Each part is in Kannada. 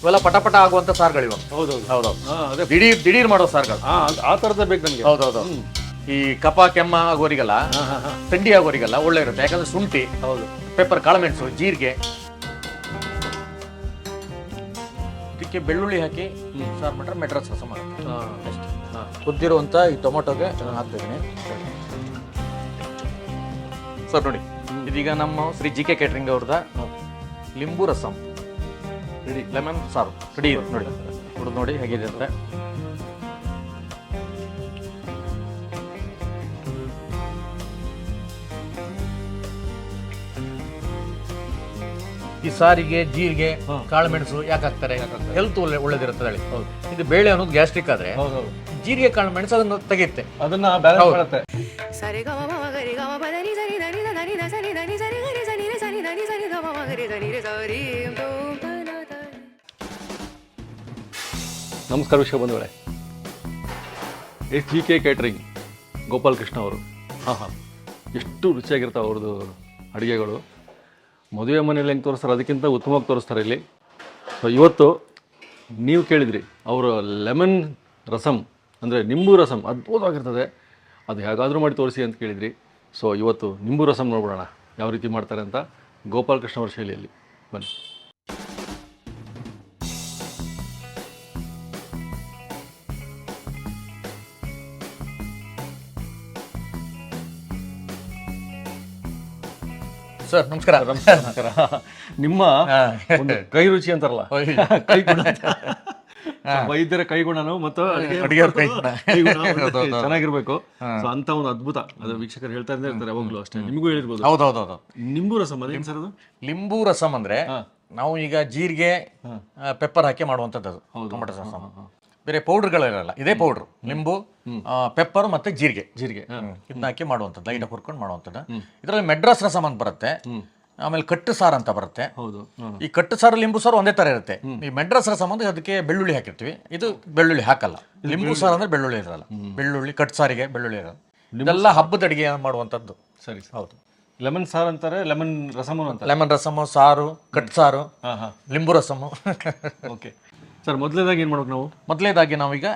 ಇವೆಲ್ಲ ಪಟ ಆಗುವಂತ ಸಾರುಗಳಿವ. ಹೌದೌದು. ಹೌದೌದು. ಅದೇ ದಿಢೀರ್ ಮಾಡೋ ಸಾರುಗಳು. ಆ ಥರದ್ದೇ ಬೇಕು ನನಗೆ. ಹೌದೌದು. ಈ ಕಫ ಕೆಮ್ಮ ಆಗೋರಿಗೆಲ್ಲ, ಥಂಡಿ ಆಗೋರಿಗೆಲ್ಲ ಒಳ್ಳೆ ಇರುತ್ತೆ. ಯಾಕಂದ್ರೆ ಶುಂಠಿ, ಹೌದು, ಪೆಪ್ಪರ್, ಕಾಳುಮೆಣಸು, ಜೀರಿಗೆ, ಇದಕ್ಕೆ ಬೆಳ್ಳುಳ್ಳಿ ಹಾಕಿ ಸಾರು ಮಾಡ್ರೆ ಮೆಡ್ರಾಸ್ ರಸಂ ಆಗುತ್ತೆ. ಕುದ್ದಿರುವಂತ ಈ ಟೊಮೊಟೊಗೆ ಹಾಕ್ತಿದ್ದೀನಿ ಸರ್. ನೋಡಿ, ಇದೀಗ ನಮ್ಮ ಶ್ರೀ ಜಿ ಕೆ ಕೇಟರಿಂಗ್ ಅವ್ರದ ಲಿಂಬು ರಸಂ ರೆಡಿ, ಲೆಮನ್ ಸಾರು ರೆಡಿ ಇದೆ. ನೋಡಿ ಕುಡಿದು ನೋಡಿ ಹೇಗಿದೆ ಅಂತ. ಈ ಸಾರಿಗೆ ಜೀರಿಗೆ, ಕಾಳುಮೆಣಸು ಯಾಕೆ ಹಾಕ್ತಾರೆ? ಹೆಲ್ತ್ ಒಳ್ಳೇದಿರುತ್ತೆ ಹೇಳಿ. ಇದು ಬೇಳೆ ಅನ್ನೋದು ಗ್ಯಾಸ್ಟ್ರಿಕ್ ಆದ್ರೆ ಜೀರಿಗೆ ಕಾಳುಮೆಣಸು ಅದನ್ನು ತೆಗೆಯುತ್ತೆ, ಅದನ್ನ ಬ್ಯಾಲೆನ್ಸ್ ಮಾಡುತ್ತೆ. ನಮಸ್ಕಾರ ವಿಷಯ ಬಂಧುಗಳೇ. G K catering Gopal Krishna ಅವರು. ಎಷ್ಟು ರುಚಿಯಾಗಿರ್ತಾವೆ ಅವ್ರದ್ದು ಅಡುಗೆಗಳು. ಮದುವೆ ಮನೇಲಿ ಹೆಂಗೆ ತೋರಿಸ್ತಾರೆ ಅದಕ್ಕಿಂತ ಉತ್ತಮವಾಗಿ ತೋರಿಸ್ತಾರೆ ಇಲ್ಲಿ. ಸೊ ಇವತ್ತು ನೀವು ಕೇಳಿದ್ರಿ ಅವರು ಲೆಮನ್ ರಸಮ್ ಅಂದರೆ ನಿಂಬು ರಸಮ್ ಅದ್ಭುತವಾಗಿರ್ತದೆ, ಅದು ಹೇಗಾದರೂ ಮಾಡಿ ತೋರಿಸಿ ಅಂತ ಕೇಳಿದ್ರಿ. ಸೊ ಇವತ್ತು ನಿಂಬು ರಸಮ್ ನೋಡ್ಬಿಡೋಣ ಯಾವ ರೀತಿ ಮಾಡ್ತಾರೆ ಅಂತ ಗೋಪಾಲ್ ಕೃಷ್ಣ ಅವ್ರ ಶೈಲಿಯಲ್ಲಿ. ಬನ್ನಿ. ಸರ್ ನಮಸ್ಕಾರ. ನಮಸ್ಕಾರ. ನಿಮ್ಮ ಒಂದು ಕೈ ರುಚಿ ಅಂತಾರಲ್ಲ, ಕೈಗುಣ, ವೈದ್ಯರ ಕೈಗುಣನು ಮತ್ತು ಚೆನ್ನಾಗಿರ್ಬೇಕು. ಸೊ ಅಂತ ಒಂದು ಅದ್ಭುತ ಅದು ವೀಕ್ಷಕರು ಹೇಳ್ತಾ ಇರ್ತಾರೆ ಯಾವಾಗಲೂ ಅಷ್ಟೇ, ನಿಮಗೂ ಹೇಳಿರ್ಬೋದು. ಹೌದೌದು. ನಿಂಬು ರಸಮ್ ಅದೇನು ಸರ್ ಅದು? ಲಿಂಬು ರಸಮ್ ಅಂದ್ರೆ ನಾವು ಈಗ ಜೀರಿಗೆ ಪೆಪ್ಪರ್ ಹಾಕಿ ಮಾಡುವಂಥದ್ದು ಅದು ಟೊಮೆಟೊ ರಸಮ್. ಬೇರೆ ಪೌಡರ್ಗಳಿರಲ್ಲ, ಇದೇ ಪೌಡ್ರು ಲಿಂಬು, ಪೆಪ್ಪರ್ ಮತ್ತೆ ಜೀರಿಗೆ ಇದನ್ನ ಹಾಕಿ ಮಾಡುವಂಥದ್ದು, ಲೈಟಾಗಿ ಹುರ್ಕೊಂಡು ಮಾಡುವಂಥದ್ದು. ಇದರಲ್ಲಿ ಮೆಡ್ರಾಸ್ ರಸಮ್ ಅಂತ ಬರುತ್ತೆ, ಆಮೇಲೆ ಕಟ್ಟು ಸಾರು ಅಂತ ಬರುತ್ತೆ. ಈ ಕಟ್ಟು ಸಾರು ಲಿಂಬು ಸಾರು ಒಂದೇ ತರ ಇರುತ್ತೆ. ಈ ಮೆಡ್ರಾಸ್ ರಸಮ್ ಅಂದ್ರೆ ಅದಕ್ಕೆ ಬೆಳ್ಳುಳ್ಳಿ ಹಾಕಿರ್ತೀವಿ, ಇದು ಬೆಳ್ಳುಳ್ಳಿ ಹಾಕಲ್ಲ. ಲಿಂಬು ಸಾರು ಅಂದ್ರೆ ಬೆಳ್ಳುಳ್ಳಿ ಇರಲ್ಲ, ಬೆಳ್ಳುಳ್ಳಿ ಕಟ್ಟು ಸಾರಿಗೆ ಬೆಳ್ಳುಳ್ಳಿ ಇರಲ್ಲ. ಇದೆಲ್ಲ ಹಬ್ಬದ ಅಡಿಗೆ ಮಾಡುವಂಥದ್ದು. ಸರಿ, ಹೌದು. ಲೆಮನ್ ಸಾರು ಅಂತಾರೆ, ಲೆಮನ್ ರಸಮ್ ಅಂತ. ಲೆಮನ್ ರಸಮ್, ಸಾರು, ಕಟ್ ಸಾರು, ಲಿಂಬು ರಸಮ್. ಓಕೆ ಸರ್, ಮೊದಲೇದಾಗಿ ಏನು ಮಾಡ್ಬೇಕು ನಾವು? ಮೊದಲೇದಾಗಿ ನಾವೀಗ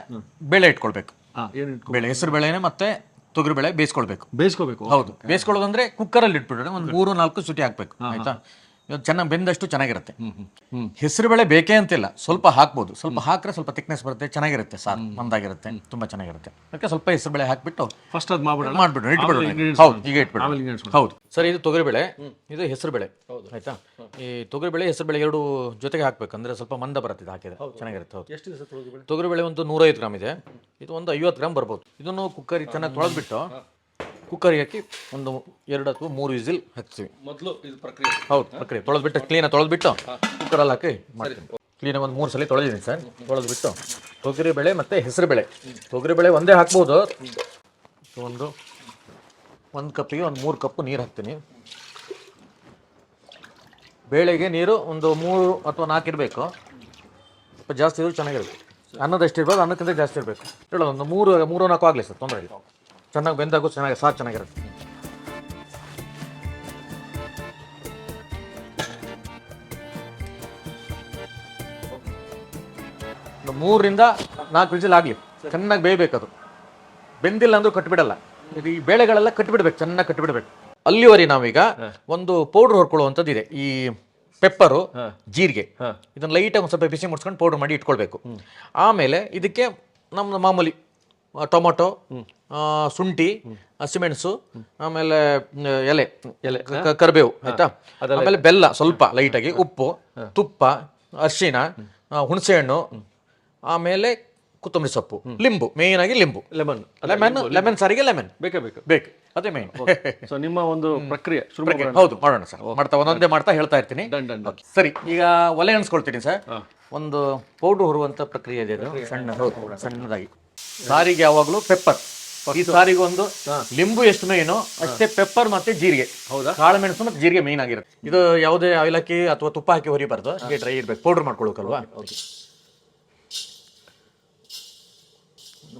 ಬೇಳೆ ಇಟ್ಕೊಳ್ಬೇಕು. ಬೇಳೆ, ಹೆಸರು ಬೇಳೆನೆ ಮತ್ತೆ ತೊಗರಿ ಬೇಳೆ ಬೇಯಿಸ್ಕೊಳ್ಬೇಕು. ಹೌದು, ಬೇಯಿಸ್ಕೊಳ್ಳೋದಂದ್ರೆ ಕುಕ್ಕರಲ್ಲಿ ಇಟ್ಬಿಟ್ರೆ ಒಂದು 3-4 ಸುಟಿ ಹಾಕ್ಬೇಕು. ಆಯ್ತಾ? ಇವತ್ತು ಚೆನ್ನಾಗಿ ಬೆಂದಷ್ಟು ಚೆನ್ನಾಗಿರುತ್ತೆ. ಹೆಸರು ಬೇಳೆ ಬೇಕೇ ಅಂತಿಲ್ಲ, ಸ್ವಲ್ಪ ಹಾಕ್ಬೋದು. ಸ್ವಲ್ಪ ಹಾಕ್ರೆ ಸ್ವಲ್ಪ ಥಿಕ್ನೆಸ್ ಬರುತ್ತೆ, ಚೆನ್ನಾಗಿರುತ್ತೆ, ಸಾರು ಮಂದಾಗಿರುತ್ತೆ, ತುಂಬಾ ಚೆನ್ನಾಗಿರುತ್ತೆ. ಅದಕ್ಕೆ ಸ್ವಲ್ಪ ಹೆಸರು ಬೇಳೆ ಹಾಕ್ಬಿಟ್ಟು ಫಸ್ಟ್ ಅದು ಮಾಡ್ಬಿಡೋಣ. ಹೌದು, ಈಗ ಇಟ್ಬಿಡೋಣ. ಹೌದು ಸರ್, ಇದು ತೊಗರಿ ಬೇಳೆ, ಇದು ಹೆಸರು ಬೇಳೆ. ಆಯ್ತಾ? ಈ ತೊಗರಿ ಬೇಳೆ ಹೆಸರು ಬೇಳೆ ಎರಡು ಜೊತೆಗೆ ಹಾಕ್ಬೇಕು, ಅಂದ್ರೆ ಸ್ವಲ್ಪ ಮಂದ ಬರುತ್ತೆ. ಹಾಕಿದ್ರೆ ಚೆನ್ನಾಗಿರುತ್ತೆ. ಹೌದು. ಎಷ್ಟು ತೊಗರಿ ಬೇಳೆ ಒಂದು 150 ಗ್ರಾಮ್ ಇದೆ, ಇದು ಒಂದು 50 ಗ್ರಾಮ್ ಬರ್ಬೋದು. ಇದನ್ನು ಕುಕ್ಕರ್ ಚೆನ್ನಾಗಿ ತೊಳೆದ್ಬಿಟ್ಟು ಕುಕ್ಕರ್ಗೆ ಹಾಕಿ ಒಂದು 2 ಅಥವಾ 3 ವಿಸಿಲ್ ಹಾಕ್ತೀವಿ. ಮೊದಲು ಇದು ಪ್ರಕ್ರಿಯೆ. ಹೌದು, ಪ್ರಕ್ರಿಯೆ. ಕ್ಲೀನಾಗಿ ತೊಳೆದ್ಬಿಟ್ಟು ಕುಕ್ಕರಲ್ಲಿ ಹಾಕಿ ಮಾಡ್ತೀನಿ. ಕ್ಲೀನಾಗಿ ಒಂದು 3 ಸಲ ತೊಳೆದಿದ್ದೀನಿ ಸರ್. ತೊಳೆದ್ಬಿಟ್ಟು ತೊಗರಿ ಬೇಳೆ ಮತ್ತು ಹೆಸರು ಬೇಳೆ, ತೊಗರಿ ಬೇಳೆ ಒಂದೇ ಹಾಕ್ಬೋದು. ಒಂದು ಕಪ್ಪಿಗೆ ಒಂದು 3 ಕಪ್ ನೀರು ಹಾಕ್ತೀನಿ. ಬೇಳೆಗೆ ನೀರು ಒಂದು 3 ಅಥವಾ 4 ಇರಬೇಕು, ಸ್ವಲ್ಪ ಜಾಸ್ತಿ ಇದ್ರೂ ಚೆನ್ನಾಗಿರುತ್ತೆ. ಅನ್ನದಷ್ಟು ಇರ್ಬೋದು, ಅನ್ನಕ್ಕಿಂತ ಜಾಸ್ತಿ ಇರಬೇಕು. ಹೇಳೋದು ಒಂದು 3-4 ಆಗಲಿ ಸರ್, ತೊಂದರೆ ಇಲ್ಲ. ಚೆನ್ನಾಗಿ ಬೆಂದಾಗೂ ಸಾರು ಚೆನ್ನಾಗಿರುತ್ತೆ. ಒಂದು 3-4 ವಿಸಿಲ್ ಆಗಲಿ, ಚೆನ್ನಾಗಿ ಬೇಯಬೇಕದು. ಬೆಂದಿಲ್ಲ ಅಂದ್ರೂ ಕಟ್ಬಿಡಲ್ಲ. ಈ ಬೇಳೆಗಳೆಲ್ಲ ಕಟ್ಬಿಡ್ಬೇಕು, ಚೆನ್ನಾಗಿ ಕಟ್ಬಿಡ್ಬೇಕು. ಅಲ್ಲಿವರೆಗೆ ನಾವೀಗ ಒಂದು ಪೌಡ್ರ್ ಹೊರ್ಕೊಳ್ಳುವಂಥದ್ದು ಇದೆ. ಈ ಪೆಪ್ಪರು, ಜೀರಿಗೆ, ಇದನ್ನು ಲೈಟಾಗಿ ಒಂದು ಸ್ವಲ್ಪ ಬಿಸಿ ಮುಡ್ಸ್ಕೊಂಡು ಪೌಡ್ರ್ ಮಾಡಿ ಇಟ್ಕೊಳ್ಬೇಕು. ಆಮೇಲೆ ಇದಕ್ಕೆ ನಮ್ಮ ಮಾಮೂಲಿ ಟೊಮೊಟೊ, ಶುಂಠಿ, ಹಸಿಮೆಣಸು, ಆಮೇಲೆ ಎಲೆ ಕರಿಬೇವು, ಆಯ್ತಾ? ಆಮೇಲೆ ಬೆಲ್ಲ ಸ್ವಲ್ಪ ಲೈಟಾಗಿ, ಉಪ್ಪು, ತುಪ್ಪ, ಅರಿಶಿನ, ಹುಣಸೆಹಣ್ಣು, ಆಮೇಲೆ ಕೊತ್ತಂಬರಿ ಸೊಪ್ಪು, ಲಿಂಬು. ಮೇನ್ ಆಗಿ ಲಿಂಬು, ಲೆಮನ್ ಸಾರಿಗೆ ಲೆಮನ್ ಬೇಕು, ಅದೇ ಮೇನ್. ಸೊ ನಿಮ್ಮ ಒಂದು ಪ್ರಕ್ರಿಯೆ ಹೌದು, ಮಾಡೋಣ ಸರ್. ಒಂದೊಂದೇ ಮಾಡ್ತಾ ಹೇಳ್ತಾ ಇರ್ತೀನಿ. ಸರಿ, ಈಗ ಒಲೆ ಅನ್ಸ್ಕೊಳ್ತೀನಿ ಸರ್. ಒಂದು ಪೌಡ್ರ್ ಹೊರುವಂತ ಪ್ರಕ್ರಿಯೆ ಇದೆ, ಸಣ್ಣದಾಗಿ. ಸಾರಿಗೆ ಯಾವಾಗಲೂ ಪೆಪ್ಪರ್, ಈ ಸಾರಿಗೆ ಒಂದು ಲಿಂಬು ಎಷ್ಟು ಮೇನು ಅಷ್ಟೇ ಪೆಪ್ಪರ್ ಮತ್ತೆ ಜೀರಿಗೆ. ಹೌದಾ? ಕಾಳುಮೆಣಸು ಮತ್ತೆ ಜೀರಿಗೆ ಮೇನ್ ಆಗಿರುತ್ತೆ. ಇದು ಯಾವುದೇ ಆಯಿಲ್ ಹಾಕಿ ಅಥವಾ ತುಪ್ಪ ಹಾಕಿ ಹೊರಿಬಾರ್ದು, ಡ್ರೈ ಇರ್ಬೇಕು. ಪೌಡರ್ ಮಾಡ್ಕೊಳ್ಬೇಕಲ್ವಾ?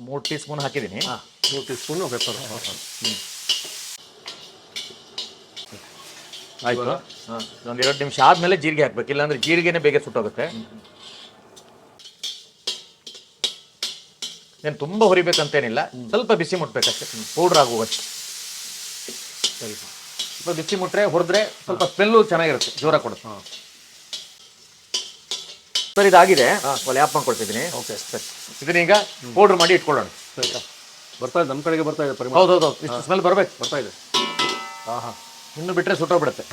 3 ಟೀ ಸ್ಪೂನ್ ಹಾಕಿದ್ದೀನಿ. 3 ಟೀ ಸ್ಪೂನ್ ಪೆಪ್ಪರ್. ಆಯ್ತು. ಒಂದು 2 ನಿಮಿಷ ಆದ್ಮೇಲೆ ಜೀರಿಗೆ ಹಾಕ್ಬೇಕು, ಇಲ್ಲಾಂದ್ರೆ ಜೀರಿಗೆನೆ ಬೇಗ ಸುಟ್ಟೋಗುತ್ತೆ. ಏನು ತುಂಬ ಹುರಿಬೇಕಂತೇನಿಲ್ಲ, ಸ್ವಲ್ಪ ಬಿಸಿ ಮುಟ್ಬೇಕಷ್ಟೆ, ಪೌಡ್ರ್ ಆಗುವಷ್ಟು. ಸರಿ ಸ್ವಲ್ಪ ಬಿಸಿ ಮುಟ್ರೆ ಹುರಿದ್ರೆ ಸ್ವಲ್ಪ ಸ್ಮೆಲ್ಲು ಚೆನ್ನಾಗಿರುತ್ತೆ, ಜೋರ ಕೊಡುತ್ತೆ. ಸರ್ ಇದಾಗಿದೆ, ಲ್ಯಾಪ್ ಮಾಡ್ಕೊಳ್ತಿದ್ದೀನಿ. ಓಕೆ ಸರಿ, ಇದನ್ನೀಗ ಪೌಡ್ರ್ ಮಾಡಿ ಇಟ್ಕೊಳ್ಳೋಣ. ಸರಿ ಬರ್ತಾ ಇದೆ, ನಮ್ಮ ಕಡೆಗೆ ಬರ್ತಾ ಇದೆ ಪರಿಮಳ. ಹೌದೌದು, ಇಷ್ಟು ಸ್ಮೆಲ್ ಬರ್ಬೇಕು. ಬರ್ತಾ ಇದೆ. ಹಾಂ ಇನ್ನು ಬಿಟ್ಟರೆ ಸುಟ್ಟೋಗ್ಬಿಡುತ್ತೆ.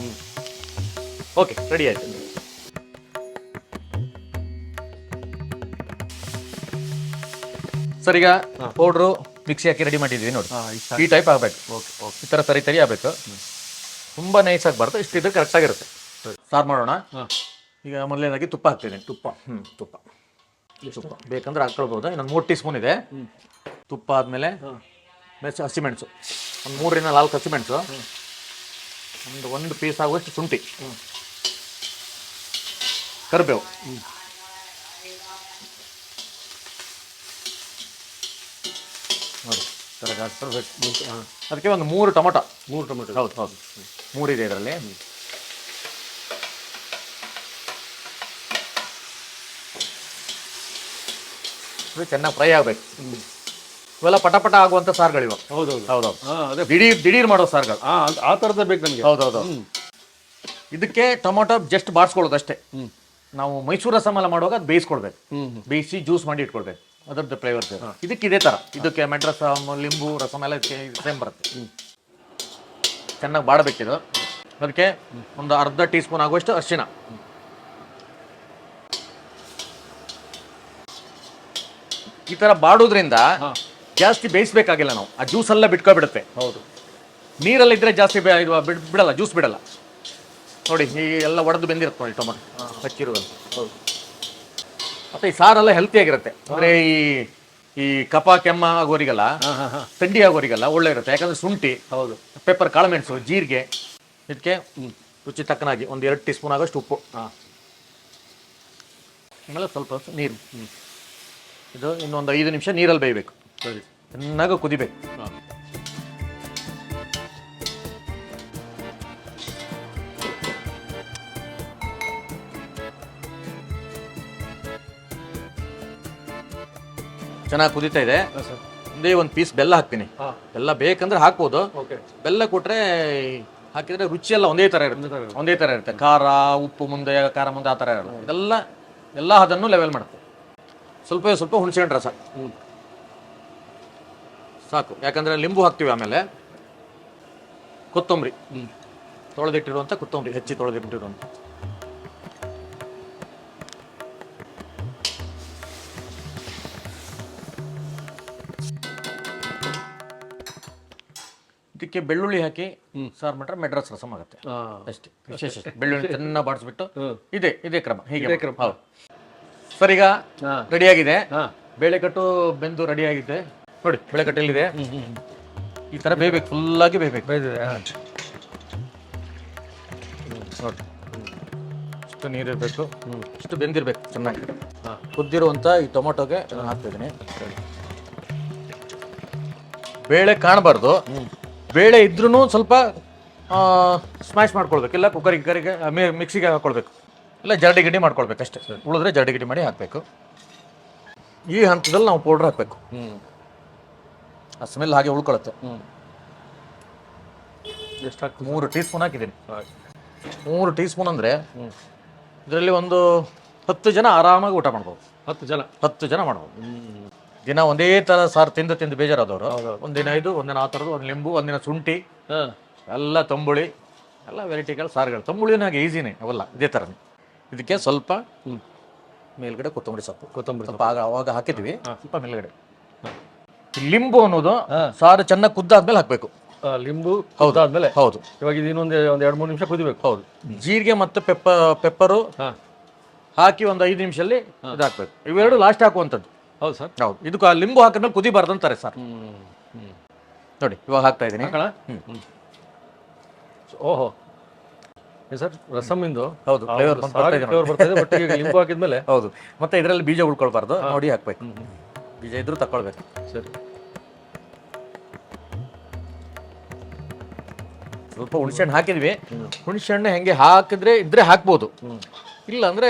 ಓಕೆ, ರೆಡಿ ಆಯ್ತು. ಸರ್ ಈಗ ಪೌಡ್ರು ಮಿಕ್ಸಿ ಹಾಕಿ ರೆಡಿ ಮಾಡಿದ್ವಿ ನೋಡಿ. ಈ ಟೈಪ್ ಆಗಬೇಕು. ಓಕೆ ಓಕೆ, ಈ ಥರ ತರಿ ಆಗಬೇಕು. ತುಂಬ ನೈಸ್ ಆಗಬಾರ್ದು, ಇಷ್ಟಿದ್ರೆ ಕರೆಕ್ಟಾಗಿರುತ್ತೆ. ಸಾರು ಮಾಡೋಣ. ಈಗ ಮೊದಲನೇದಾಗಿ ತುಪ್ಪ ಹಾಕ್ತಿದ್ದೀನಿ. ತುಪ್ಪ ಬೇಕಂದ್ರೆ ಹಾಕ್ಕೊಳ್ಬೋದು. ಇನ್ನೊಂದು 3 ಟೀ ಸ್ಪೂನ್ ಇದೆ ತುಪ್ಪ. ಆದಮೇಲೆ ಹಸಿಮೆಣಸು, ಒಂದು 3 ರಿಂದ 4 ಹಸಿಮೆಣಸು, ಒಂದು ಪೀಸ್ ಆಗುವಷ್ಟು ಶುಂಠಿ, ಕರಿಬೇವು, ನೋಡಿ ಅದಕ್ಕೆ ಒಂದು 3 ಟೊಮೊಟೊ. 3 ಟೊಮೆಟೊ. ಹೌದು ಹೌದು, 3 ಇದೆ ಇದರಲ್ಲಿ. ಚೆನ್ನಾಗಿ ಫ್ರೈ ಆಗಬೇಕು. ಇವೆಲ್ಲ ಪಟ ಆಗುವಂಥ ಸಾರುಗಳಿವ. ಹೌದೌದು ಹೌದೌದು, ಅದೇ ದಿಢೀರ್ ಮಾಡೋ ಸಾರುಗಳು. ಆ ಥರದ್ದೇ ಬೇಕು ನನಗೆ. ಹೌದೌದು. ಇದಕ್ಕೆ ಟೊಮೊಟೊ ಜಸ್ಟ್ ಬಾಡಿಸ್ಕೊಳ್ಳೋದು ಅಷ್ಟೇ. ನಾವು ಮೈಸೂರು ರಸಮಲ್ಲ ಮಾಡುವಾಗ ಅದು ಬೇಯಿಸ್ಕೊಳ್ಬೇಕು. ಬೇಯಿಸಿ ಜ್ಯೂಸ್ ಮಾಡಿ ಇಟ್ಕೊಳ್ಬೇಕು, ಅದರದ್ದು ಫ್ಲೇವರ್ಸ್. ಇದಕ್ಕೆ ಇದೇ ಥರ, ಇದಕ್ಕೆ ಮೆಡ್ರಸ, ಲಿಂಬು ರಸಮ ಎಲ್ಲ ಇದಕ್ಕೆ ಸೇಮ್ ಬರುತ್ತೆ. ಚೆನ್ನಾಗಿ ಬಾಡಬೇಕಿದು. ಅದಕ್ಕೆ ಒಂದು ಅರ್ಧ ಟೀ ಸ್ಪೂನ್ ಆಗುವಷ್ಟು ಅರಿಶಿನ. ಈ ಥರ ಬಾಡೋದ್ರಿಂದ ಜಾಸ್ತಿ ಬೇಯಿಸ್ಬೇಕಾಗಿಲ್ಲ ನಾವು, ಆ ಜ್ಯೂಸ್ ಎಲ್ಲ ಬಿಟ್ಕೊಬಿಡುತ್ತೆ. ಹೌದು, ನೀರಲ್ಲಿದ್ದರೆ ಜಾಸ್ತಿ ಬಿಡಲ್ಲ, ಜ್ಯೂಸ್ ಬಿಡಲ್ಲ. ನೋಡಿ ಈ ಎಲ್ಲ ಒಡೆದು ಬೆಂದಿರುತ್ತೆ ನೋಡಿ ಟೊಮೊಟೊ ಹಚ್ಚಿರೋದು. ಹೌದು. ಮತ್ತು ಈ ಸಾರೆಲ್ಲ ಹೆಲ್ತಿ ಆಗಿರುತ್ತೆ. ಅಂದರೆ ಈ ಕಫ ಕೆಮ್ಮ ಆಗೋರಿಗೆಲ್ಲ, ಥಂಡಿ ಆಗೋರಿಗೆಲ್ಲ ಒಳ್ಳೆ ಇರುತ್ತೆ. ಯಾಕಂದರೆ ಶುಂಠಿ, ಹೌದು, ಪೆಪ್ಪರ್, ಕಾಳುಮೆಣಸು, ಜೀರಿಗೆ. ಇದಕ್ಕೆ ರುಚಿ ತಕ್ಕನಾಗಿ ಒಂದು 2 ಟೀ ಸ್ಪೂನ್ ಆಗೋಷ್ಟು ಉಪ್ಪು. ಆಮೇಲೆ ಸ್ವಲ್ಪ ನೀರು. ಇದು ಇನ್ನೊಂದು 5 ನಿಮಿಷ ನೀರಲ್ಲಿ ಬೇಯಬೇಕು. ಸರಿ, ಚೆನ್ನಾಗಿ ಕುದಿಬೇಕು. ಚೆನ್ನಾಗಿ ಕುದೀತಾ ಇದೆ. ಒಂದೇ ಒಂದು ಪೀಸ್ ಬೆಲ್ಲ ಹಾಕ್ತೀನಿ. ಬೆಲ್ಲ ಬೇಕಂದ್ರೆ ಹಾಕ್ಬೋದು. ಬೆಲ್ಲ ಕೊಟ್ರೆ ಹಾಕಿದ್ರೆ ರುಚಿ ಎಲ್ಲ ಒಂದೇ ಥರ ಇರುತ್ತೆ. ಖಾರ ಉಪ್ಪು ಮುಂದೆ, ಖಾರ ಮುಂದೆ ಆ ಥರ ಇರಲ್ಲ. ಎಲ್ಲ ಅದನ್ನು ಲೆವೆಲ್ ಮಾಡುತ್ತೆ. ಸ್ವಲ್ಪ ಹುಣಸೆಹಣ್ಣು ರಸ ಸಾಕು, ಯಾಕಂದರೆ ಲಿಂಬು ಹಾಕ್ತೀವಿ. ಆಮೇಲೆ ಕೊತ್ತಂಬರಿ, ತೊಳೆದಿಟ್ಟಿರುವಂಥ ಕೊತ್ತಂಬರಿ, ಹೆಚ್ಚಿ ತೊಳೆದಿಟ್ಟಿರುವಂಥ. ಇದಕ್ಕೆ ಬೆಳ್ಳುಳ್ಳಿ ಹಾಕಿ ಸಾರು ಮಾಡ್ರೆ ಮೆಡ್ರಾಸ್ ರಸಮ್ ಆಗುತ್ತೆ ಅಷ್ಟೇ. ವಿಶೇಷ ಬೆಳ್ಳುಳ್ಳಿ ಚೆನ್ನಾಗಿ ಬಾಡಿಸ್ಬಿಟ್ಟು ಇದೇ ಕ್ರಮ. ಹೀಗೆ ಹೌದು. ಸರ್ ಈಗ ರೆಡಿಯಾಗಿದೆ. ಬೇಳೆಕಟ್ಟು ಬೆಂದು ರೆಡಿಯಾಗಿದೆ ನೋಡಿ. ಬೇಳೆಕಟ್ಟು ಎಲ್ಲಿದೆ, ಈ ಥರ ಬೇಯಬೇಕು, ಫುಲ್ಲಾಗಿ ಬೇಯಬೇಕು. ನೋಡಿ ಇಷ್ಟು ನೀರಿರಬೇಕು, ಇಷ್ಟು ಬೆಂದಿರಬೇಕು ಚೆನ್ನಾಗಿ. ಕುದ್ದಿರುವಂಥ ಈ ಟೊಮೊಟೊಗೆ ಹಾಕ್ತಿದ್ದೀನಿ. ಬೇಳೆ ಕಾಣಬಾರ್ದು. ಬೇಳೆ ಇದ್ರೂ ಸ್ವಲ್ಪ ಸ್ಮ್ಯಾಶ್ ಮಾಡ್ಕೊಳ್ಬೇಕು, ಇಲ್ಲ ಕುಕ್ಕರಿಗೆ ಮಿಕ್ಸಿಗೆ ಹಾಕ್ಕೊಳ್ಬೇಕು, ಇಲ್ಲ ಜರಡಿ ಗಿಡಿ ಮಾಡ್ಕೊಳ್ಬೇಕು ಅಷ್ಟೇ. ಉಳಿದ್ರೆ ಜರಡಿ ಗಿಡಿ ಮಾಡಿ ಹಾಕಬೇಕು. ಈ ಹಂತದಲ್ಲಿ ನಾವು ಪೌಡ್ರ್ ಹಾಕಬೇಕು. ಆ ಸ್ಮೆಲ್ ಹಾಗೆ ಉಳ್ಕೊಳುತ್ತೆ. ಎಷ್ಟು ಹಾಕಿ? 3 ಟೀ ಸ್ಪೂನ್ ಹಾಕಿದ್ದೀನಿ. 3 ಟೀ ಸ್ಪೂನ್ ಅಂದರೆ ಇದರಲ್ಲಿ ಒಂದು 10 ಜನ ಆರಾಮಾಗಿ ಊಟ ಮಾಡ್ಬೋದು. 10 ಜನ ಮಾಡ್ಬೋದು. ದಿನ ಒಂದೇ ಥರ ಸಾರು ತಿಂದು ಬೇಜಾರಾದವರು ಒಂದಿನ ಇದು, ಒಂದಿನ ಆ ಥರದ್ದು, ಒಂದು ಲಿಂಬು, ಒಂದಿನ ಶುಂಠಿ, ಎಲ್ಲ ತಂಬುಳಿ, ಎಲ್ಲ ವೆರೈಟಿಗಳು ಸಾರುಗಳು. ತಂಬುಳಿನ ಹಾಗೆ ಈಸಿನೇ ಅವೆಲ್ಲ ಇದೇ ಥರನೇ. ಇದಕ್ಕೆ ಸ್ವಲ್ಪ ಮೇಲ್ಗಡೆ ಕೊತ್ತಂಬರಿ ಸ್ವಲ್ಪ ಅವಾಗ ಹಾಕಿದ್ವಿ, ಸ್ವಲ್ಪ ಮೇಲ್ಗಡೆ. ಲಿಂಬು ಅನ್ನೋದು ಸಾರು ಚೆನ್ನಾಗಿ ಕುದ್ದಾದ್ಮೇಲೆ ಹಾಕಬೇಕು. ಲಿಂಬು ಹೌದಾದ್ಮೇಲೆ? ಹೌದು. ಇವಾಗ ಇದು ಇನ್ನೊಂದು 2-3 ನಿಮಿಷ ಕುದಿಬೇಕು. ಹೌದು. ಜೀರಿಗೆ ಮತ್ತು ಪೆಪ್ಪರು ಹಾಕಿ ಒಂದು 5 ನಿಮಿಷದಲ್ಲಿ ಇದು ಹಾಕ್ಬೇಕು. ಇವೆರಡು ಲಾಸ್ಟ್ ಹಾಕುವಂಥದ್ದು. ಹೌದು ಸರ್. ಹೌದು. ಇದಕ್ಕೆ ಲಿಂಬು ಹಾಕಿದ್ಮೇಲೆ ಕುದಿಬಾರ್ದು ಅಂತಾರೆ ಸರ್. ನೋಡಿ ಇವಾಗ ಹಾಕ್ತಾ ಇದ್ದೀನಿ. ಓಹೋ ಸರ್, ರಸಮಿಂದು ಹೌದು ಫ್ಲೇವರ್ ಬರ್ತಾ ಇದೆ. ಬಟ್ ಈಗ ಲಿಂಬು ಹಾಕಿದ್ಮೇಲೆ ಹೌದು. ಮತ್ತೆ ಇದರಲ್ಲಿ ಬೀಜ ಉಳ್ಕೊಳ್ಬಾರ್ದು, ನೋಡಿ ಹಾಕ್ಬೇಕು. ಬೀಜ ಇದ್ರೂ ತಗೊಳ್ಬೇಕು. ಸರಿ. ಸ್ವಲ್ಪ ಹುಣಸೆಹಣ್ಣು ಹಾಕಿದ್ವಿ. ಹುಣಸೆಹಣ್ಣು ಹೆಂಗೆ ಹಾಕಿದ್ರೆ ಇದ್ರೆ ಹಾಕ್ಬೋದು, ಇಲ್ಲ ಅಂದರೆ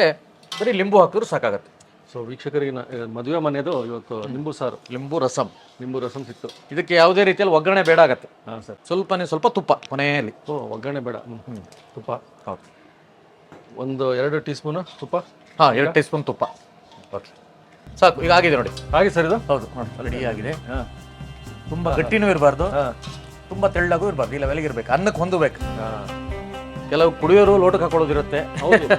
ಬರೀ ಲಿಂಬು ಹಾಕಿದ್ರು ಸಾಕಾಗತ್ತೆ. ಸೊ ವೀಕ್ಷಕರಿಗೆ ಮದುವೆ ಮನೆಯದು ಇವತ್ತು ನಿಂಬು ಸಾರು, ಲಿಂಬು ರಸಂ. ನಿಂಬು ರಸಂ ಸಿಕ್ತು. ಇದಕ್ಕೆ ಯಾವುದೇ ರೀತಿಯಲ್ಲಿ ಒಗ್ಗರಣೆ ಬೇಡ ಆಗತ್ತೆ. ಹಾಂ ಸರ್. ಸ್ವಲ್ಪ ತುಪ್ಪ ಕೊನೆಯಲ್ಲಿ. ಒಗ್ಗರಣೆ ಬೇಡ. ತುಪ್ಪ. ಹೌದು. ಒಂದು 2 ಟೀ ಸ್ಪೂನು ತುಪ್ಪ. 2 ಟೀ ಸ್ಪೂನ್ ತುಪ್ಪ. ಓಕೆ, ಸಾಕು. ಈಗ ಆಗಿದೆ ನೋಡಿ. ಹಾಗೆ ಸರ್ ಇದು. ಹೌದು ನೋಡಿ, ರೆಡಿ ಆಗಿದೆ. ತುಂಬ ಗಟ್ಟಿನೂ ಇರಬಾರ್ದು, ತುಂಬ ತೆಳ್ಳಗೂ ಇರಬಾರ್ದು, ಈ ಲೆವೆಲ್ಗೆ ಇರಬೇಕು, ಅನ್ನಕ್ಕೆ ಹೊಂದಬೇಕು. ಕೆಲವು ಕುಡಿಯೋರು ಲೋಟಕ್ಕೆ ಹಾಕೊಳ್ಳೋದಿರುತ್ತೆ.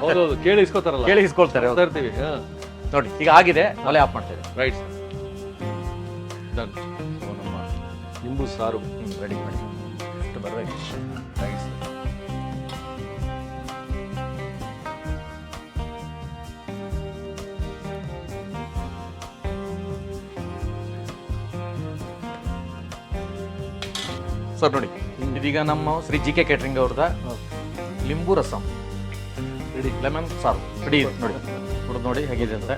ಹೌದು, ಕೇಳಿ ಇಸ್ಕೊತಾರಲ್ಲ, ಕೇಳಿ ಇಸ್ಕೊಳ್ತಾರೆ. ಇರ್ತೀವಿ. ನೋಡಿ ಈಗ ಆಗಿದೆ, ಒಲೆ ಆಫ್ ಮಾಡ್ತೇವೆ. Right sir, done. ನಮ್ಮ ನಿಂಬು ಸಾರು ರೆಡಿ ಮಾಡಿ. ಇಷ್ಟು ಬರಬೇಕು. Right sir. ಸರ್ ನೋಡಿ, ಇದೀಗ ನಮ್ಮ ಶ್ರೀ ಜಿ ಕೆ ಕೇಟ್ರಿಂಗ್ ಅವ್ರದ ಲಿಂಬು ರಸಂ ರೆಡಿ, ಲೆಮನ್ ಸಾರು ರೆಡಿ ಇದೆ ನೋಡಿ. ಕುಡಿದು ನೋಡಿ ಹೇಗಿದೆ ಅಂತ.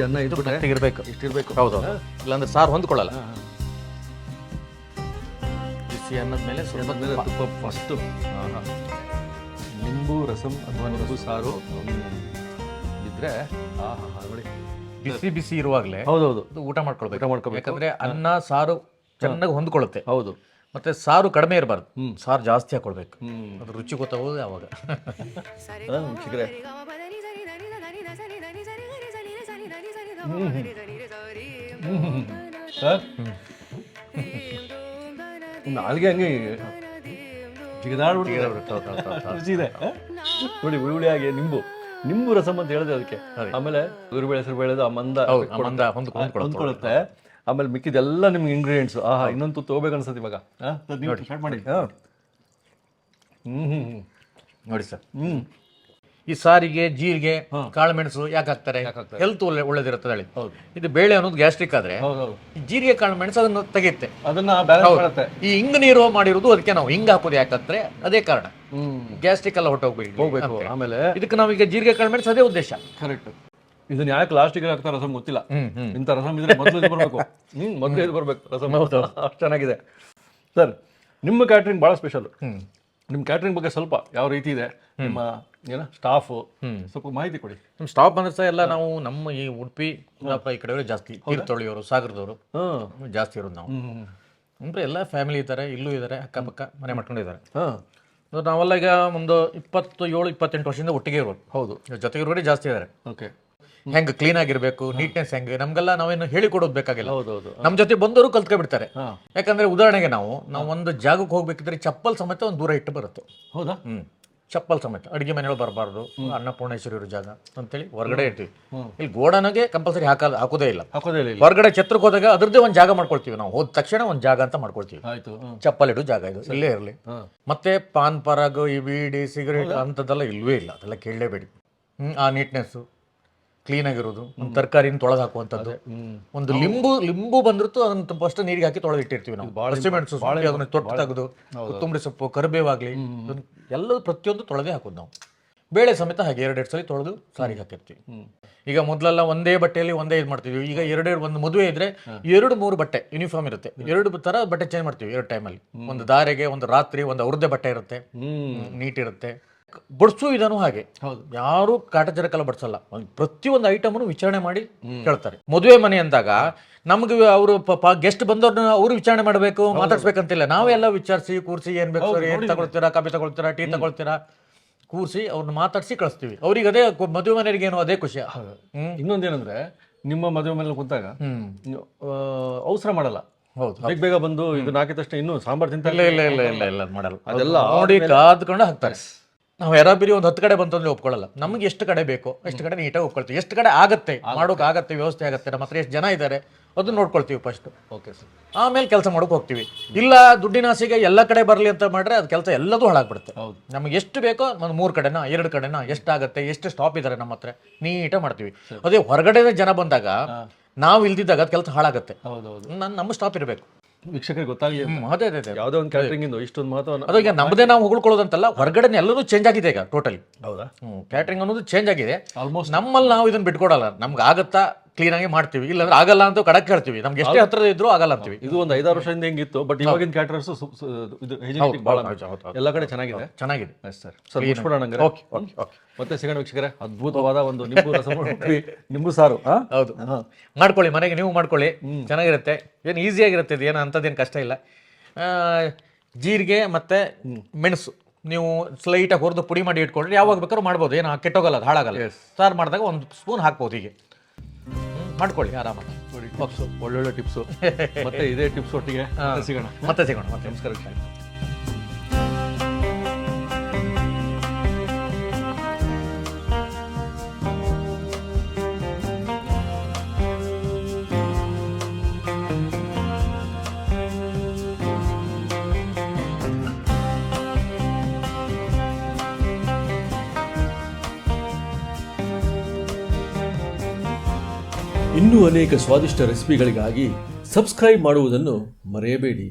ಅನ್ನ ಇದ್ಬಿಟ್ರೆ ಇರಬೇಕು, ಇಷ್ಟಿರ್ಬೇಕು. ಹೌದು, ಇಲ್ಲಾಂದ್ರೆ ಸಾರು ಹೊಂದ್ಕೊಳ್ಳಲ್ಲ. ಬಿಸಿ ಅನ್ನದ ಮೇಲೆ ಸ್ವಲ್ಪ ತುಪ್ಪ ಫಸ್ಟು. ನಿಂಬು ರಸಂ ಅಥವಾ ನಿಂಬು ಸಾರು ಇದ್ರೆ ನೋಡಿ, ಬಿಸಿ ಬಿಸಿ ಇರುವಾಗಲೇ ಹೌದೌದು ಊಟ ಮಾಡ್ಕೊಳ್ಬೇಕು. ಮಾಡ್ಕೊಬೇಕು. ಯಾಕಂದ್ರೆ ಅನ್ನ ಸಾರು ಚೆನ್ನಾಗಿ ಹೊಂದ್ಕೊಳ್ಳುತ್ತೆ. ಹೌದು. ಮತ್ತೆ ಸಾರು ಕಡಿಮೆ ಇರಬಾರ್ದು, ಸಾರು ಜಾಸ್ತಿ ಹಾಕೊಳ್ಬೇಕು. ಅದು ರುಚಿ ಗೊತ್ತಾಗೋದು ಯಾವಾಗ. ಶಿಖರೆ ಸರ್, ನಾಲ್ಗೆ ಹಂಗೆ ಜಿಗದಾಡ್ಬಿಟ್ಟು ರುಚಿ ಇದೆ ನೋಡಿ. ಹುಳಿ ನಿಂಬು ರಸಂ ಅಂತ ಹೇಳಿದೆ ಅದಕ್ಕೆ. ಆಮೇಲೆ ಉರುಬೇಳೆ ಹೆಸರು ಬೆಳೆದು ಆ ಮಂದ ಹೊಂದ್ಕೊಳ್ಳುತ್ತೆ. ಆಮೇಲೆ ಮಿಕ್ಕಿದೆಲ್ಲ ನಿಮ್ಗೆ ಇಂಗ್ರೀಡಿಯೆಂಟ್ಸ್. ಇನ್ನೊಂದು ತುತ್ತು ಹೋಗ್ಬೇಕು ಅನ್ಸುತ್ತೆ ಇವಾಗ. ಸ್ಟಾರ್ಟ್ ಮಾಡಿ. ನೋಡಿ ಸರ್, ಈ ಸಾರಿಗೆ ಜೀರಿಗೆ ಕಾಳುಮೆಣಸು ಯಾಕೆ ಹಾಕ್ತಾರೆ? ಹೆಲ್ತ್ ಒಳ್ಳೇದಿರುತ್ತದೆ ಹೇಳಿ. ಇದು ಬೇಳೆ ಅನ್ನೋದು ಗ್ಯಾಸ್ಟ್ರಿಕ್ ಆದ್ರೆ ಈ ಜೀರಿಗೆ ಕಾಳುಮೆಣಸು ಅದನ್ನು ತೆಗೆಯುತ್ತೆ, ಅದನ್ನ ಬ್ಯಾಲೆನ್ಸ್ ಮಾಡುತ್ತೆ. ಈ ಹಿಂಗ ನೀರು ಮಾಡಿರೋದು ಅದಕ್ಕೆ ನಾವು ಹಿಂಗ ಹಾಕೋದು ಯಾಕಂದ್ರೆ ಅದೇ ಕಾರಣ, ಗ್ಯಾಸ್ಟ್ರಿಕ್ ಎಲ್ಲ ಹೋಗ್ಬೇಕು. ಆಮೇಲೆ ಇದಕ್ಕೆ ಇದಕ್ಕೆ ನಾವೀಗ ಜೀರಿಗೆ ಕಾಳುಮೆಣಸು ಅದೇ ಉದ್ದೇಶ. ಕರೆಕ್ಟ್. ಇದನ್ನ ಯಾಕೆ ಲಾಸ್ಟಿಗೆ ಹಾಕ್ತಾರೆ ರಸಂ ಗೊತ್ತಿಲ್ಲ. ಇಂಥ ರಸಂ ಇದ್ರೆ ಮೊದಲು ಇದು ಬರಬೇಕು. ಮೊದಲು ಇದು ಬರಬೇಕು ರಸಂ. ಅಷ್ಟು ಚೆನ್ನಾಗಿದೆ ಸರ್. ನಿಮ್ಮ ಕ್ಯಾಟ್ರಿಂಗ್ ಭಾಳ ಸ್ಪೆಷಲ್. ನಿಮ್ಮ ಕ್ಯಾಟ್ರಿಂಗ್ ಬಗ್ಗೆ ಸ್ವಲ್ಪ ಯಾವ ರೀತಿ ಇದೆ, ನಿಮ್ಮ ಸ್ಟಾಫು ಸ್ವಲ್ಪ ಮಾಹಿತಿ ಕೊಡಿ. ನಮ್ಮ ಸ್ಟಾಫ್ ಅಂದ್ರೆ ಸಹ ಎಲ್ಲ ನಾವು ನಮ್ಮ ಈ ಉಡುಪಿ ಕುಂದಾಪುರ ಈ ಕಡೆಯವರು ಜಾಸ್ತಿ, ತೀರ್ಥಹಳ್ಳಿಯವರು, ಸಾಗರದವರು ಜಾಸ್ತಿ ಇರೋದು ನಾವು. ಅಂದ್ರೆ ಎಲ್ಲ ಫ್ಯಾಮಿಲಿ ಇದ್ದಾರೆ, ಇಲ್ಲೂ ಇದ್ದಾರೆ, ಅಕ್ಕಪಕ್ಕ ಮನೆ ಮಾಡ್ಕೊಂಡಿದ್ದಾರೆ. ನಾವೆಲ್ಲ ಈಗ ಒಂದು 27-28 ವರ್ಷದಿಂದ ಒಟ್ಟಿಗೆ ಇರೋದು. ಹೌದು, ಜೊತೆಗೆ ಇರೋರೇ ಜಾಸ್ತಿ ಇದ್ದಾರೆ. ಓಕೆ. ಹೆಂಗ್ ಕ್ಲೀನ್ ಆಗಿರ್ಬೇಕು, ನೀಟ್ನೆಸ್ ಹೆಂಗೆ, ನಮ್ಗೆಲ್ಲ ನಾವೇನು ಹೇಳಿಕೊಡೋದು ಬೇಕಾಗಿಲ್ಲ. ಹೌದೌದು. ನಮ್ಮ ಜೊತೆ ಬಂದವರು ಕಲ್ತ್ಕೊಬಿಡ್ತಾರೆ. ಯಾಕಂದ್ರೆ ಉದಾಹರಣೆಗೆ ನಾವು ಒಂದು ಜಾಗಕ್ಕೆ ಹೋಗ್ಬೇಕಿದ್ರೆ ಚಪ್ಪಲ್ ಸಮೇತ ಒಂದು ದೂರ ಇಟ್ಟು ಬರುತ್ತೆ. ಹೌದಾ? ಚಪ್ಪಲ್ ಸಮೇತ ಅಡಿಗೆ ಮನೆಯೊಳಗೆ ಬರಬಾರ್ದು, ಅನ್ನಪೂರ್ಣೇಶ್ವರಿ ಇರೋ ಜಾಗ ಅಂತೇಳಿ ಹೊರಗಡೆ ಇರ್ತೀವಿ. ಇಲ್ಲಿ ಗೋಡನಿಗೆ ಕಂಪಲ್ಸರಿ ಹಾಕೋದೇ ಇಲ್ಲ. ಹೊರಗಡೆ ಛತ್ರಕ್ಕೆ ಹೋದಾಗ ಅದ್ರದ್ದೇ ಒಂದು ಜಾಗ ಮಾಡ್ಕೊಳ್ತೀವಿ ನಾವು. ಹೋದ ತಕ್ಷಣ ಒಂದು ಜಾಗ ಅಂತ ಮಾಡ್ಕೊಳ್ತೀವಿ. ಚಪ್ಪಲ್ ಇಡೋ ಜಾಗ ಇದು ಇಲ್ಲೇ ಇರಲಿ. ಮತ್ತೆ ಪಾನ್ ಪರಾಗ್, ಈ ಬೀಡಿ, ಸಿಗರೇಟ್ ಅಂಥದ್ದೆಲ್ಲ ಇಲ್ವೇ ಇಲ್ಲ, ಅದೆಲ್ಲ ಕೇಳಲೇಬೇಡಿ. ಆ ನೀಟ್ನೆಸ್ಸು, ಕ್ಲೀನ್ ಆಗಿರೋದು, ಒಂದು ತರಕಾರಿನ ತೊಳೆದು ಹಾಕುವಂಥದ್ದು, ಒಂದು ಲಿಂಬು ಬಂದಿರುತ್ತೋ ಅದನ್ನ ಫಸ್ಟ್ ನೀರಿಗೆ ಹಾಕಿ ತೊಳೆದಿಟ್ಟಿರ್ತೀವಿ ನಾವು. ಹಸಿಮೆಣಸು ಅದನ್ನ ತೊಟ್ಟು ತೆಗೆದು, ಕೊತ್ತಂಬರಿ ಸೊಪ್ಪು, ಕರಿಬೇವಾಗಲಿ ಎಲ್ಲದೂ ಪ್ರತಿಯೊಂದು ತೊಳೆದೇ ಹಾಕೋದು ನಾವು. ಬೇಳೆ ಸಮೇತ ಹಾಗೆ 2 ಸಲ ತೊಳೆದು ಸಾರಿಗೆ ಹಾಕಿರ್ತೀವಿ. ಈಗ ಮೊದಲೆಲ್ಲ ಒಂದೇ ಬಟ್ಟೆಯಲ್ಲಿ ಒಂದೇ ಇದು ಮಾಡ್ತೀವಿ. ಈಗ 2 ಒಂದು ಮದುವೆ ಇದ್ರೆ 2-3 ಬಟ್ಟೆ ಯೂನಿಫಾರ್ಮ್ ಇರುತ್ತೆ. 2 ಥರ ಬಟ್ಟೆ ಚೇಂಜ್ ಮಾಡ್ತೀವಿ 2 ಟೈಮಲ್ಲಿ. ಒಂದು ಧಾರೆಗೆ, ಒಂದು ರಾತ್ರಿ, ಒಂದು ಅವ್ರದ್ದೇ ಬಟ್ಟೆ ಇರುತ್ತೆ, ನೀಟ್ ಇರುತ್ತೆ. ಬಡಿಸೋ ವಿಧಾನ ಹಾಗೆ, ಯಾರು ಕಾಟಚರಕ್ಕೆಲ್ಲ ಬಡಿಸಲ್ಲ. ಪ್ರತಿಯೊಂದು ಐಟಮ್ನು ವಿಚಾರಣೆ ಮಾಡಿ ಕೇಳ್ತಾರೆ. ಮದುವೆ ಮನೆ ಅಂದಾಗ ನಮ್ಗೆ ಅವರು ಗೆಸ್ಟ್ ಬಂದವ್ರನ್ನ ಅವ್ರು ವಿಚಾರಣೆ ಮಾಡಬೇಕು, ಮಾತಾಡ್ಸ್ಬೇಕಂತಿಲ್ಲ. ನಾವೇ ಎಲ್ಲ ವಿಚಾರಿಸಿ ಕೂರಿಸಿ ಏನ್ ಬೇಕು ಸರ್, ಏನ್ ತಗೊಳ್ತೀರಾ, ಕಾಫಿ ತಗೊಳ್ತೀರಾ, ಟೀ ತಗೊಳ್ತೀರಾ, ಕೂರಿಸಿ ಅವ್ರನ್ನ ಮಾತಾಡ್ಸಿ ಕಳಿಸ್ತೀವಿ. ಅವ್ರಿಗೆ ಅದೇ ಮದುವೆ ಮನೆಯವರಿಗೆ ಏನೋ ಅದೇ ಖುಷಿ. ಇನ್ನೊಂದೇನಂದ್ರೆ, ನಿಮ್ಮ ಮದುವೆ ಮನೇಲಿ ಕುಂತಾಗ ಅವಸರ ಮಾಡಲ್ಲ. ಹೌದು, ಬೇಗ ಬಂದು ಇದು ಹಾಕಿದ ತಕ್ಷಣ ಇನ್ನೂ ಸಾಂಬಾರ್ ತಿಂತ ಇಲ್ಲ ಮಾಡಲ್ಲ. ಅದೆಲ್ಲ ನೋಡಿ ಕಾದ್ಕೊಂಡು ಹಾಕ್ತಾರೆ. ನಾವು ಯಾರಾಬಿರಿ ಒಂದು 10 ಕಡೆ ಬಂತಂದ್ರೆ ಒಪ್ಕೊಳ್ಳಲ್ಲ. ನಮ್ಗೆ ಎಷ್ಟು ಕಡೆ ಬೇಕೋ ಎಷ್ಟು ಕಡೆ ನೀಟಾಗಿ ಒಪ್ಕೊಳ್ತೀವಿ. ಎಷ್ಟು ಕಡೆ ಆಗತ್ತೆ ಮಾಡೋಕೆ ಆಗತ್ತೆ, ವ್ಯವಸ್ಥೆ ಆಗತ್ತೆ, ನಮ್ಮ ಹತ್ರ ಎಷ್ಟು ಜನ ಇದ್ದಾರೆ ಅದನ್ನ ನೋಡ್ಕೊಳ್ತೀವಿ ಫಸ್ಟ್. Okay sir. ಆಮೇಲೆ ಕೆಲಸ ಮಾಡೋಕೆ ಹೋಗ್ತೀವಿ. ಇಲ್ಲ ದುಡ್ಡಿನ ಆಸೆಗೆ ಎಲ್ಲ ಕಡೆ ಬರಲಿ ಅಂತ ಮಾಡ್ರೆ ಅದು ಕೆಲಸ ಎಲ್ಲದೂ ಹಾಳಾಗ್ಬಿಡುತ್ತೆ. ನಮ್ಗೆ ಎಷ್ಟು ಬೇಕೋ ಒಂದು 3 ಕಡೆನಾ 2 ಕಡೆನಾ ಎಷ್ಟಾಗತ್ತೆ, ಎಷ್ಟು ಸ್ಟಾಪ್ ಇದ್ದಾರೆ ನಮ್ಮ ಹತ್ರ ನೀಟಾಗಿ ಮಾಡ್ತೀವಿ. ಅದೇ ಹೊರಗಡೆ ಜನ ಬಂದಾಗ ನಾವು ಇಲ್ದಿದ್ದಾಗ ಅದು ಕೆಲಸ ಹಾಳಾಗತ್ತೆ. ಹೌದೌದು. ನಮ್ಮ ಸ್ಟಾಪ್ ಇರಬೇಕು. ವೀಕ್ಷಕರಿಗೆ ಗೊತ್ತಾಗಲಿ ಅದೇ ಅದೇ ಅದೇ ಯಾವುದೇ ಒಂದು ಕ್ಯಾಟ್ರಿಂಗ್ ಇಂದು ಇಷ್ಟೊಂದು ಮಹತ್ವವನ್ನು. ಅದು ಈಗ ನಮ್ಮದೇ ನಾವು ಹೊಗಳ್ಕೊಳ್ಳೋದಂತಲ್ಲ, ಹೊರಗಡೆ ಎಲ್ಲರೂ ಚೇಂಜ್ ಆಗಿದೆ ಈಗ ಟೋಟಲಿ. ಹೌದಾ? ಕ್ಯಾಟ್ರಿಂಗ್ ಅನ್ನೋದು ಚೇಂಜ್ ಆಗಿದೆ ಆಲ್ಮೋಸ್ಟ್. ನಮ್ಮಲ್ಲಿ ನಾವು ಇದನ್ನ ಬಿಟ್ಕೊಡಲ್ಲ. ನಮ್ಗೆ ಆಗತ್ತಾ ಕ್ಲೀನಾಗಿ ಮಾಡ್ತೀವಿ, ಇಲ್ಲಾಂದ್ರೆ ಆಗಲ್ಲ ಅಂತ ಕಡಕ್ ಹೇಳ್ತೀವಿ. ನಮ್ಗೆ ಎಷ್ಟೇ ಹತ್ರ ಇದ್ರು ಆಗಲ್ಲ ಅಂತೀವಿ. ಇದು ಒಂದು 5-6 ವರ್ಷದಿಂದ ಹೆಂಗಿತ್ತು, ಬಟ್ ಇವಾಗಿನ ಕ್ಯಾಟರರ್ಸ್ ಇದು hygienic ಭಾಳ ಎಲ್ಲ ಕಡೆ ಚೆನ್ನಾಗಿದೆ. ಚೆನ್ನಾಗಿದೆ ಸರ್ ಸರ್ ಮುಗಿಸ್ಬಿಡೋಣ ಹಂಗಾರೆ. ಓಕೆ ಓಕೆ ಓಕೆ ಮತ್ತೆ ಸಿಗೋಣ ವೀಕ್ಷಕರೇ. ಅದ್ಭುತವಾದ ಒಂದು ನಿಂಬು ರಸ ನಿಂಬು ಸಾರು. ಹೌದು, ಮಾಡ್ಕೊಳ್ಳಿ ಮನೆಗೆ, ನೀವು ಮಾಡ್ಕೊಳ್ಳಿ, ಚೆನ್ನಾಗಿರುತ್ತೆ. ಏನು ಈಸಿಯಾಗಿರುತ್ತೆ, ಇದು ಏನು ಅಂಥದ್ದೇನು ಕಷ್ಟ ಇಲ್ಲ. ಜೀರಿಗೆ ಮತ್ತು ಮೆಣಸು ನೀವು ಸ್ಲೈಟಾಗಿ ಹುರಿದು ಪುಡಿ ಮಾಡಿ ಇಟ್ಕೊಂಡ್ರೆ ಯಾವಾಗ ಬೇಕಾದ್ರೂ ಮಾಡ್ಬೋದು, ಏನು ಕೆಟ್ಟೋಗಲ್ಲ, ಅದು ಹಾಳಾಗಲ್ಲ. ಸಾರು ಮಾಡಿದಾಗ ಒಂದು ಸ್ಪೂನ್ ಹಾಕ್ಬೋದು, ಹೀಗೆ ಮಾಡ್ಕೊಳ್ಳಿ ಆರಾಮಾಗಿ. ಒಳ್ಳೊಳ್ಳೆ ಟಿಪ್ಸು. ಮತ್ತೆ ಇದೇ ಟಿಪ್ಸ್ ಒಟ್ಟಿಗೆ ಸಿಗೋಣ. ಮತ್ತೆ ಸಿಗೋಣ. ನಮಸ್ಕಾರ. ಇನ್ನೂ ಅನೇಕ ಸ್ವಾದಿಷ್ಟ ರೆಸಿಪಿಗಳಿಗಾಗಿ ಸಬ್ಸ್ಕ್ರೈಬ್ ಮಾಡುವುದನ್ನು ಮರೆಯಬೇಡಿ.